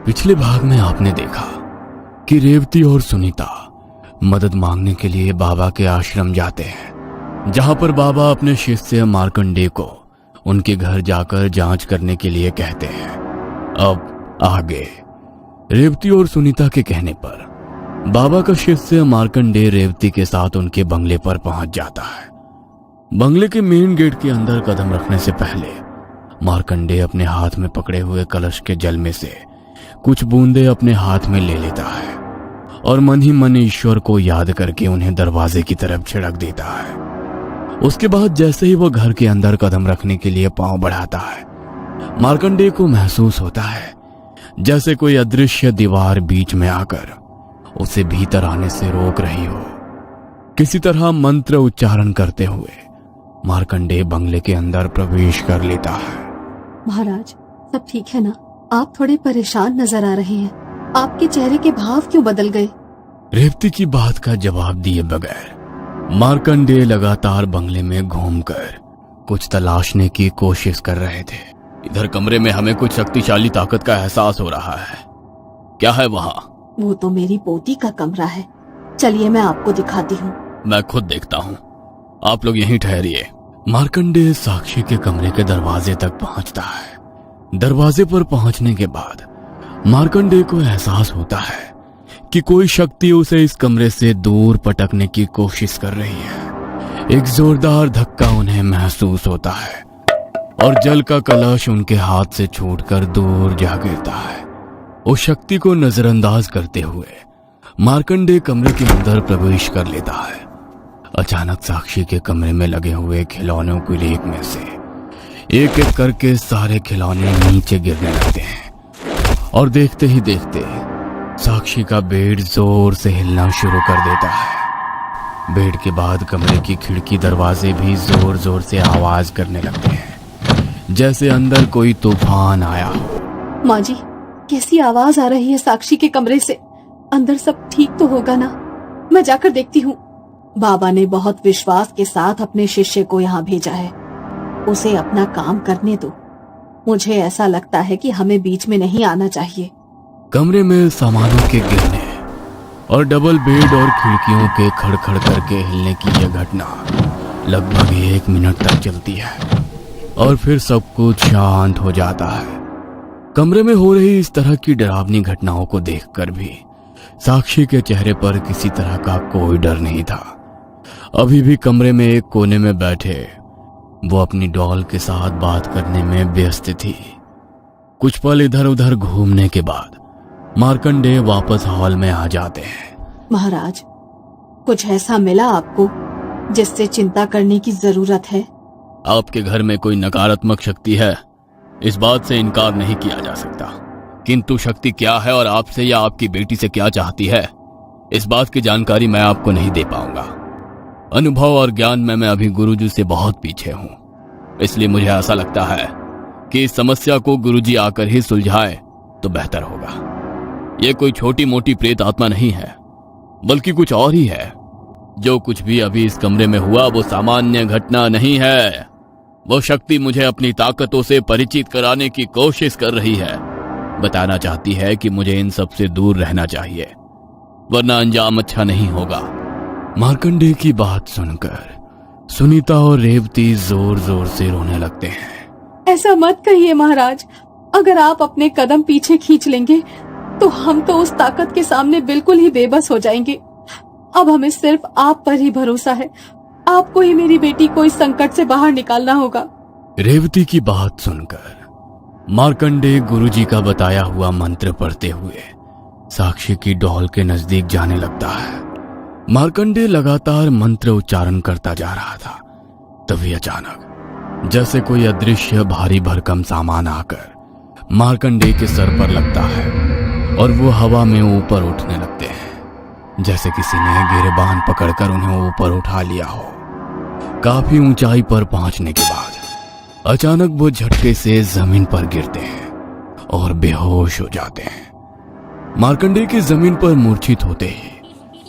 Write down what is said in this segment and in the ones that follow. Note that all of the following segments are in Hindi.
पिछले भाग में आपने देखा कि रेवती और सुनीता मदद मांगने के लिए बाबा के आश्रम जाते हैं, जहां पर बाबा अपने शिष्य मार्कंडेय को उनके घर जाकर जांच करने के लिए कहते हैं। अब आगे रेवती और सुनीता के कहने पर बाबा का शिष्य मार्कंडेय रेवती के साथ उनके बंगले पर पहुंच जाता है। बंगले के मेन गेट के अंदर कदम रखने से पहले मार्कंडेय अपने हाथ में पकड़े हुए कलश के जल में से कुछ बूंदे अपने हाथ में ले लेता है और मन ही मन ईश्वर को याद करके उन्हें दरवाजे की तरफ छिड़क देता है। उसके बाद जैसे ही वो घर के अंदर कदम रखने के लिए पांव बढ़ाता है, मार्कंडेय को महसूस होता है जैसे कोई अदृश्य दीवार बीच में आकर उसे भीतर आने से रोक रही हो। किसी तरह मंत्र उच्चारण करते हुए मार्कंडेय बंगले के अंदर प्रवेश कर लेता है। महाराज, सब ठीक है ना? आप थोड़े परेशान नजर आ रहे हैं। आपके चेहरे के भाव क्यों बदल गए? रेवती की बात का जवाब दिए बगैर मार्कंडेय लगातार बंगले में घूमकर कुछ तलाशने की कोशिश कर रहे थे। इधर कमरे में हमें कुछ शक्तिशाली ताकत का एहसास हो रहा है। क्या है वहाँ? वो तो मेरी पोती का कमरा है। चलिए मैं आपको दिखाती हूँ। मैं खुद देखता हूँ, आप लोग यहीं ठहरिए। मार्कंडेय साक्षी के कमरे के दरवाजे तक पहुंचता है। दरवाजे पर पहुंचने के बाद मार्कंडेय को एहसास होता है कि कोई शक्ति उसे इस कमरे से दूर पटकने की कोशिश कर रही है। एक जोरदार धक्का उन्हें महसूस होता है और जल का कलश उनके हाथ से छूटकर दूर जा गिरता है। उस शक्ति को नजरअंदाज करते हुए मार्कंडेय कमरे के अंदर प्रवेश कर लेता है। अचानक साक्षी के कमरे में लगे हुए खिलौनों की रेक में से एक एक करके सारे खिलौने नीचे गिरने लगते हैं और देखते ही देखते साक्षी का बेड जोर से हिलना शुरू कर देता है। बेड के बाद कमरे की खिड़की दरवाजे भी जोर जोर से आवाज करने लगते हैं, जैसे अंदर कोई तूफान आया हो। माँ जी, कैसी आवाज आ रही है साक्षी के कमरे से? अंदर सब ठीक तो होगा ना? मैं जाकर देखती हूँ। बाबा ने बहुत विश्वास के साथ अपने शिष्य को यहाँ भेजा है, उसे अपना काम करने दो। मुझे ऐसा लगता है कि हमें बीच में नहीं आना चाहिए। कमरे में सामानों के गिरने और डबल बेड और खिड़कियों के खड़खड़ करके हिलने की यह घटना लगभग 1 मिनट तक चलती है और फिर सब कुछ शांत हो जाता है। कमरे में हो रही इस तरह की डरावनी घटनाओं को देखकर भी साक्षी के चेहरे पर किसी तरह का कोई डर नहीं था। अभी भी कमरे में एक कोने में बैठे वो अपनी डॉल के साथ बात करने में व्यस्त थी। कुछ पल इधर उधर घूमने के बाद मार्कंडेय वापस हॉल में आ जाते हैं। महाराज, कुछ ऐसा मिला आपको जिससे चिंता करने की जरूरत है? आपके घर में कोई नकारात्मक शक्ति है, इस बात से इनकार नहीं किया जा सकता, किंतु शक्ति क्या है और आपसे या आपकी बेटी से क्या चाहती है, इस बात की जानकारी मैं आपको नहीं दे पाऊंगा। अनुभव और ज्ञान में मैं अभी गुरुजी से बहुत पीछे हूं, इसलिए मुझे ऐसा लगता है कि इस समस्या को गुरुजी आकर ही सुलझाए तो बेहतर होगा। ये कोई छोटी मोटी प्रेत आत्मा नहीं है, बल्कि कुछ और ही है। जो कुछ भी अभी इस कमरे में हुआ वो सामान्य घटना नहीं है। वो शक्ति मुझे अपनी ताकतों से परिचित कराने की कोशिश कर रही है। बताना चाहती है कि मुझे इन सब से दूर रहना चाहिए, वरना अंजाम अच्छा नहीं होगा। मार्कंडेय की बात सुनकर सुनीता और रेवती जोर जोर से रोने लगते हैं। ऐसा मत कहिए महाराज, अगर आप अपने कदम पीछे खींच लेंगे तो हम तो उस ताकत के सामने बिल्कुल ही बेबस हो जाएंगे। अब हमें सिर्फ आप पर ही भरोसा है। आपको ही मेरी बेटी को इस संकट से बाहर निकालना होगा। रेवती की बात सुनकर मार्कंडेय गुरुजी का बताया हुआ मंत्र पढ़ते हुए साक्षी की डॉल के नजदीक जाने लगता है। मार्कंडेय लगातार मंत्र उच्चारण करता जा रहा था। तभी अचानक जैसे कोई अदृश्य भारी भरकम सामान आकर मार्कंडेय के सर पर लगता है और वो हवा में ऊपर उठने लगते हैं, जैसे किसी ने गिरबान पकड़कर उन्हें ऊपर उठा लिया हो। काफी ऊंचाई पर पहुंचने के बाद अचानक वो झटके से जमीन पर गिरते हैं और बेहोश हो जाते हैं। मार्कंडेय की जमीन पर मूर्छित होते ही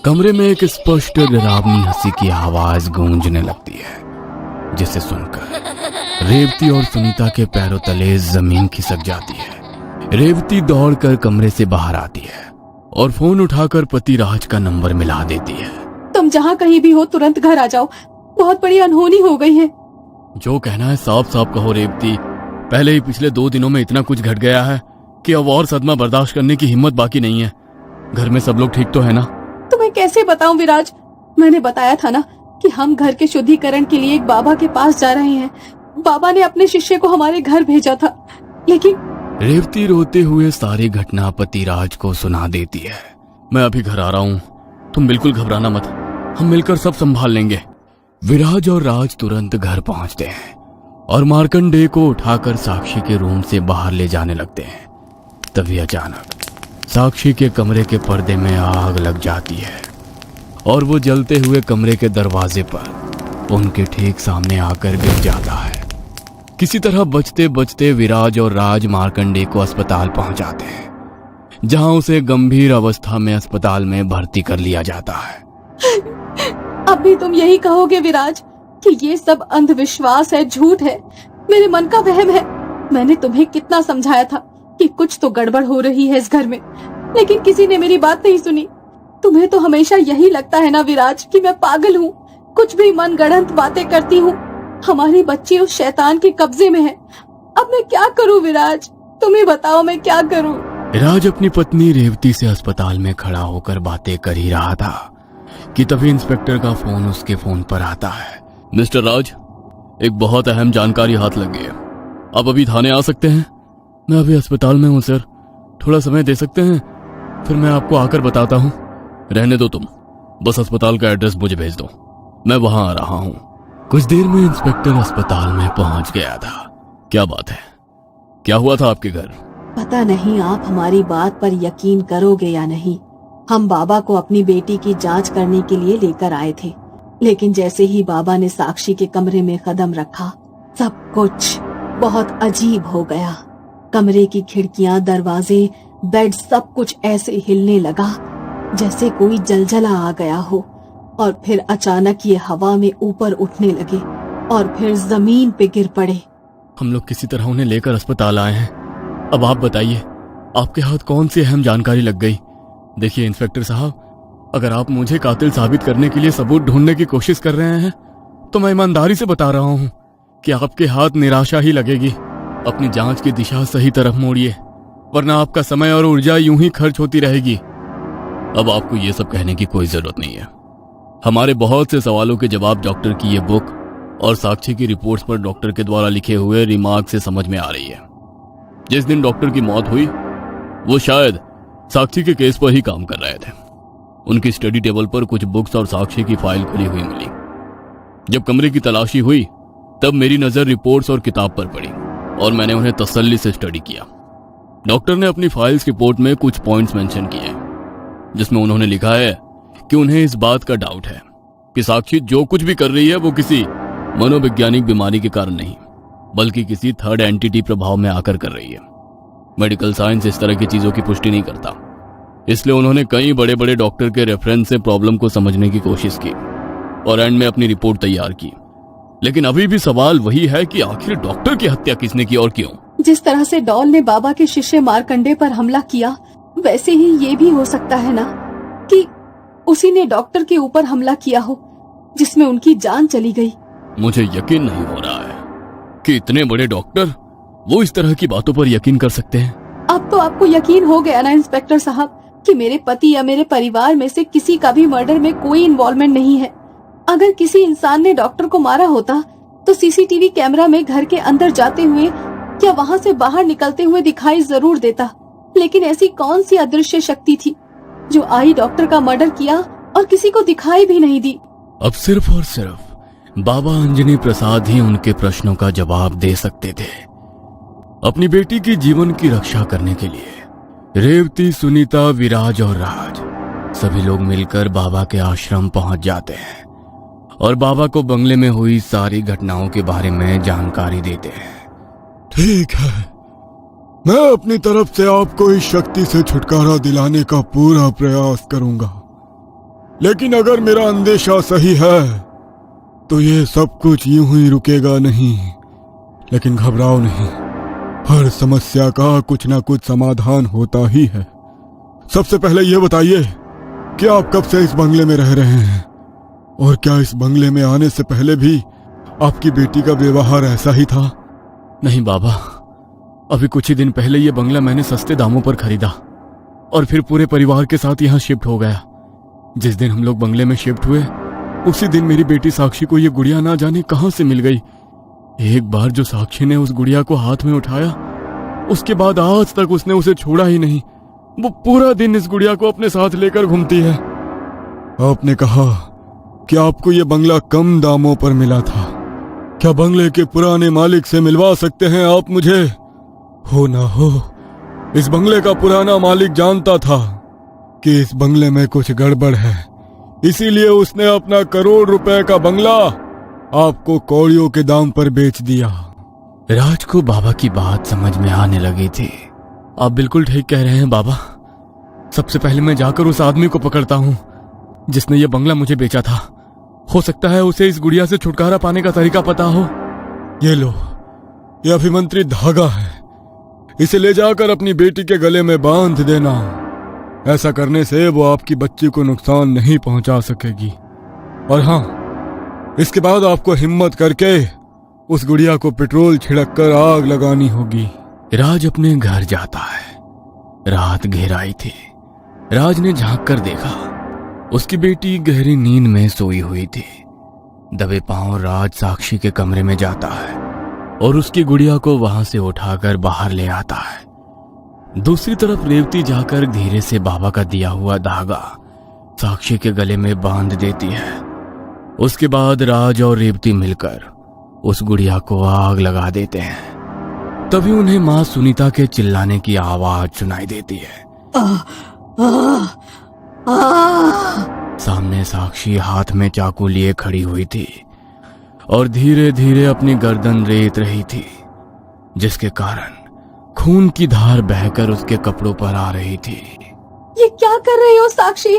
कमरे में एक स्पष्ट डरावनी हंसी की आवाज गूंजने लगती है, जिसे सुनकर रेवती और सुनीता के पैरों तले जमीन खिसक जाती है। रेवती दौड़कर कमरे से बाहर आती है और फोन उठाकर पति राज का नंबर मिला देती है। तुम जहाँ कहीं भी हो तुरंत घर आ जाओ, बहुत बड़ी अनहोनी हो गई है। जो कहना है साफ साफ कहो रेवती। पहले ही पिछले 2 दिनों में इतना कुछ घट गया है कि अब और सदमा बर्दाश्त करने की हिम्मत बाकी नहीं है। घर में सब लोग ठीक तो है ना? तुम्हें कैसे बताऊं विराज, मैंने बताया था ना कि हम घर के शुद्धिकरण के लिए एक बाबा के पास जा रहे हैं। बाबा ने अपने शिष्य को हमारे घर भेजा था, लेकिन रेवती रोते हुए सारी घटना पति राज को सुना देती है। मैं अभी घर आ रहा हूँ, तुम बिल्कुल घबराना मत, हम मिलकर सब संभाल लेंगे। विराज और राज तुरंत घर पहुंचते हैं और मार्कंडेय को उठाकर साक्षी के रूम से बाहर ले जाने लगते हैं। तभी अचानक साक्षी के कमरे के पर्दे में आग लग जाती है और वो जलते हुए कमरे के दरवाजे पर उनके ठीक सामने आकर गिर जाता है। किसी तरह बचते बचते विराज और राज मार्कंडेय को अस्पताल पहुंचाते हैं, जहां उसे गंभीर अवस्था में अस्पताल में भर्ती कर लिया जाता है। अब भी तुम यही कहोगे विराज कि ये सब अंधविश्वास है, झूठ है, मेरे मन का वहम है। मैंने तुम्हें कितना समझाया था कि कुछ तो गड़बड़ हो रही है इस घर में, लेकिन किसी ने मेरी बात नहीं सुनी। तुम्हें तो हमेशा यही लगता है ना विराज कि मैं पागल हूँ, कुछ भी मन गढ़ंत बातें करती हूँ। हमारी बच्ची उस शैतान के कब्जे में है। अब मैं क्या करूँ विराज, तुम ही बताओ मैं क्या करूँ। राज अपनी पत्नी रेवती से अस्पताल में खड़ा होकर बातें कर ही रहा था कि तभी इंस्पेक्टर का फोन उसके फोन पर आता है। मिस्टर राज, एक बहुत अहम जानकारी हाथ लग गई है, आप अभी थाने आ सकते हैं? मैं अभी अस्पताल में हूँ सर, थोड़ा समय दे सकते हैं, फिर मैं आपको आकर बताता हूँ। रहने दो तुम, बस अस्पताल का एड्रेस मुझे भेज दो, मैं वहां आ रहा हूँ। कुछ देर में इंस्पेक्टर अस्पताल में पहुंच गया था। क्या बात है, क्या हुआ था आपके घर? पता नहीं आप हमारी बात पर यकीन करोगे या नहीं, हम बाबा को अपनी बेटी की जांच करने के लिए लेकर आए थे, लेकिन जैसे ही बाबा ने साक्षी के कमरे में कदम रखा, सब कुछ बहुत अजीब हो गया। कमरे की खिड़कियां, दरवाजे, बेड, सब कुछ ऐसे हिलने लगा जैसे कोई जलजला आ गया हो, और फिर अचानक ये हवा में ऊपर उठने लगे और फिर जमीन पे गिर पड़े। हम लोग किसी तरह उन्हें लेकर अस्पताल आए हैं। अब आप बताइए, आपके हाथ कौन सी अहम जानकारी लग गई? देखिए इंस्पेक्टर साहब, अगर आप मुझे कातिल साबित करने के लिए सबूत ढूंढने की कोशिश कर रहे हैं तो मैं ईमानदारी से बता रहा हूँ कि आपके हाथ निराशा ही लगेगी। अपनी जांच की दिशा सही तरफ मोड़िए, वरना आपका समय और ऊर्जा यूं ही खर्च होती रहेगी। अब आपको ये सब कहने की कोई जरूरत नहीं है। हमारे बहुत से सवालों के जवाब डॉक्टर की ये बुक और साक्षी की रिपोर्ट्स पर डॉक्टर के द्वारा लिखे हुए रिमार्क से समझ में आ रही है। जिस दिन डॉक्टर की मौत हुई वो शायद साक्षी के केस पर ही काम कर रहे थे। उनकी स्टडी टेबल पर कुछ बुक्स और साक्षी की फाइल खुली हुई मिली। जब कमरे की तलाशी हुई तब मेरी नजर रिपोर्ट्स और किताब पर पड़ी और मैंने उन्हें तसल्ली से स्टडी किया। डॉक्टर ने अपनी फाइल्स रिपोर्ट में कुछ पॉइंट्स मेंशन किए, जिसमें उन्होंने लिखा है कि उन्हें इस बात का डाउट है कि साक्षी जो कुछ भी कर रही है वो किसी मनोवैज्ञानिक बीमारी के कारण नहीं, बल्कि किसी थर्ड एंटिटी प्रभाव में आकर कर रही है। मेडिकल साइंस इस तरह की चीजों की पुष्टि नहीं करता, इसलिए उन्होंने कई बड़े बड़े डॉक्टर के रेफरेंस से प्रॉब्लम को समझने की कोशिश की और एंड में अपनी रिपोर्ट तैयार की। लेकिन अभी भी सवाल वही है कि आखिर डॉक्टर की हत्या किसने की और क्यों? जिस तरह से डॉल ने बाबा के शिष्य मार्कंडेय पर हमला किया, वैसे ही ये भी हो सकता है ना कि उसी ने डॉक्टर के ऊपर हमला किया हो, जिसमें उनकी जान चली गई। मुझे यकीन नहीं हो रहा है कि इतने बड़े डॉक्टर वो इस तरह की बातों पर यकीन कर सकते हैं। अब तो आपको यकीन हो गया ना इंस्पेक्टर साहब कि मेरे पति या मेरे परिवार में से किसी का भी मर्डर में कोई इन्वॉल्वमेंट नहीं है। अगर किसी इंसान ने डॉक्टर को मारा होता तो सीसीटीवी कैमरा में घर के अंदर जाते हुए या वहाँ से बाहर निकलते हुए दिखाई जरूर देता, लेकिन ऐसी कौन सी अदृश्य शक्ति थी जो आई डॉक्टर का मर्डर किया और किसी को दिखाई भी नहीं दी? अब सिर्फ और सिर्फ बाबा अंजनी प्रसाद ही उनके प्रश्नों का जवाब दे सकते थे। अपनी बेटी की जीवन की रक्षा करने के लिए रेवती, सुनीता, विराज और राज सभी लोग मिलकर बाबा के आश्रम पहुंच जाते हैं और बाबा को बंगले में हुई सारी घटनाओं के बारे में जानकारी देते हैं। ठीक है, मैं अपनी तरफ से आपको इस शक्ति से छुटकारा दिलाने का पूरा प्रयास करूंगा, लेकिन अगर मेरा अंदेशा सही है तो ये सब कुछ यूं ही रुकेगा नहीं। लेकिन घबराओ नहीं, हर समस्या का कुछ ना कुछ समाधान होता ही है। सबसे पहले ये बताइए कि आप कब से इस बंगले में रह रहे हैं, और क्या इस बंगले में आने से पहले भी आपकी बेटी का व्यवहार ऐसा ही था? नहीं बाबा, अभी कुछ ही दिन पहले ये बंगला मैंने सस्ते दामों पर खरीदा और फिर पूरे परिवार के साथ यहाँ शिफ्ट हो गया। जिस दिन हम लोग बंगले में शिफ्ट हुए उसी दिन मेरी बेटी साक्षी को ये गुड़िया ना जाने कहां से मिल गई। एक बार जो साक्षी ने उस गुड़िया को हाथ में उठाया, उसके बाद आज तक उसने उसे छोड़ा ही नहीं। वो पूरा दिन इस गुड़िया को अपने साथ लेकर घूमती है। आपने कहा कि आपको ये बंगला कम दामों पर मिला था। क्या बंगले के पुराने मालिक से मिलवा सकते हैं आप मुझे? हो ना हो इस बंगले का पुराना मालिक जानता था कि इस बंगले में कुछ गड़बड़ है, इसीलिए उसने अपना करोड़ रुपए का बंगला आपको कौड़ियों के दाम पर बेच दिया। राज को बाबा की बात समझ में आने लगी थी। आप बिल्कुल ठीक कह रहे हैं बाबा। सबसे पहले मैं जाकर उस आदमी को पकड़ता हूं जिसने ये बंगला मुझे बेचा था। हो सकता है उसे इस गुड़िया से छुटकारा पाने का तरीका पता हो। ये लो, ये अभिमंत्रित धागा है, इसे ले जाकर अपनी बेटी के गले में बांध देना। ऐसा करने से वो आपकी बच्ची को नुकसान नहीं पहुंचा सकेगी। और हाँ, इसके बाद आपको हिम्मत करके उस गुड़िया को पेट्रोल छिड़क कर आग लगानी होगी। राज अपने घर जाता है। रात घेराई थी। राज ने झांक कर देखा, उसकी बेटी गहरी नींद में सोई हुई थी। दबे पांव राज साक्षी के कमरे में जाता है और उसकी गुड़िया को वहां से उठाकर बाहर ले आता है। दूसरी तरफ रेवती जाकर धीरे से बाबा का दिया हुआ धागा साक्षी के गले में बांध देती है। उसके बाद राज और रेवती मिलकर उस गुड़िया को आग लगा देते हैं। तभी उन्हें मां सुनीता के चिल्लाने की आवाज सुनाई देती है। सामने साक्षी हाथ में चाकू लिए खड़ी हुई थी और धीरे धीरे अपनी गर्दन रेत रही थी, जिसके कारण खून की धार बहकर उसके कपड़ों पर आ रही थी। ये क्या कर रही हो साक्षी?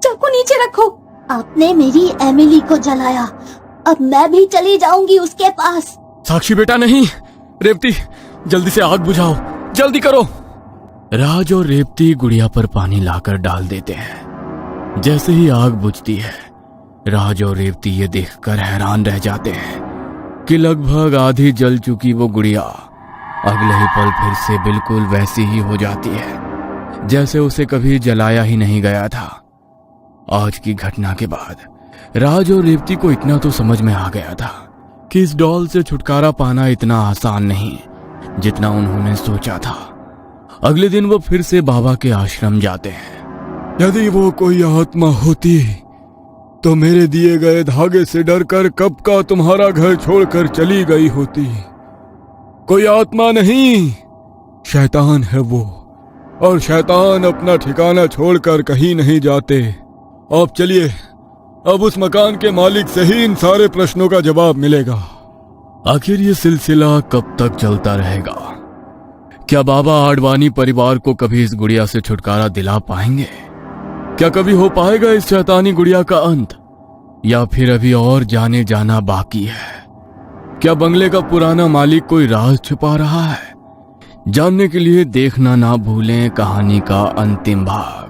चाकू नीचे रखो। आपने मेरी एमिली को जलाया, अब मैं भी चली जाऊंगी उसके पास। साक्षी बेटा नहीं। रेवती जल्दी से आग बुझाओ, जल्दी करो। राज और रेवती गुड़िया पर पानी लाकर डाल देते हैं। जैसे ही आग बुझती है, राज और रेवती ये देखकर हैरान रह जाते हैं कि लगभग आधी जल चुकी वो गुड़िया अगले ही पल फिर से बिल्कुल वैसी ही हो जाती है जैसे उसे कभी जलाया ही नहीं गया था। आज की घटना के बाद राज और रेवती को इतना तो समझ में आ गया था कि इस डॉल से छुटकारा पाना इतना आसान नहीं जितना उन्होंने सोचा था। अगले दिन वो फिर से बाबा के आश्रम जाते हैं। यदि वो कोई आत्मा होती तो मेरे दिए गए धागे से डरकर कब का तुम्हारा घर छोड़कर चली गई होती। कोई आत्मा नहीं, शैतान है वो, और शैतान अपना ठिकाना छोड़कर कहीं नहीं जाते। अब चलिए, अब उस मकान के मालिक से ही इन सारे प्रश्नों का जवाब मिलेगा। आखिर ये सिलसिला कब तक चलता रहेगा? क्या बाबा आडवाणी परिवार को कभी इस गुड़िया से छुटकारा दिला पाएंगे? क्या कभी हो पाएगा इस शैतानी गुड़िया का अंत, या फिर अभी और जाने जाना बाकी है? क्या बंगले का पुराना मालिक कोई राज छुपा रहा है? जानने के लिए देखना ना भूलें कहानी का अंतिम भाग।